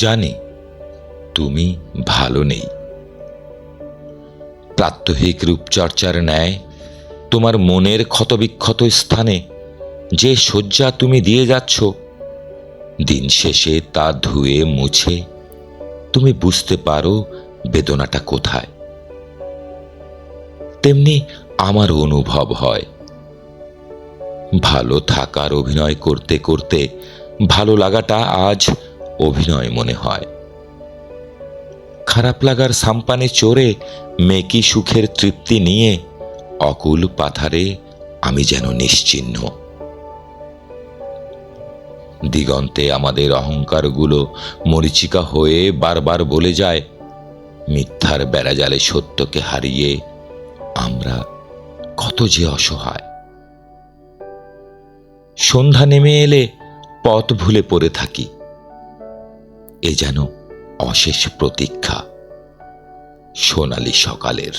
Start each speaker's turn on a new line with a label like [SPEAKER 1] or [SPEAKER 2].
[SPEAKER 1] জানি তুমি ভালো নেই। প্রাত্যহিক রূপচর্চার ন্যায় তোমার মনের ক্ষতবিক্ষত স্থানে যে শয্যা তুমি দিয়ে যাচ্ছ, দিন শেষে তা ধুয়ে মুছে তুমি বুঝতে পারো বেদনাটা কোথায়। তেমনি আমার অনুভব হয়, ভালো থাকার অভিনয় করতে করতে ভালো লাগাটা আজ অভিনয় মনে হয়। খারাপ লাগার সাম্পানে চড়ে মেকি সুখের তৃপ্তি নিয়ে অকুল পাথারে আমি যেন নিশ্চিহ্ন। দিগন্তে আমাদের অহংকারগুলো মরীচিকা হয়ে বারবার বলে যায়, মিথ্যার বেড়াজালে সত্যকে হারিয়ে আমরা কত যে অসহায়। সন্ধ্যা নেমে এলে পথ ভুলে পড়ে থাকি, এ যেন অশেষ প্রতীক্ষা সোনালি সকালের।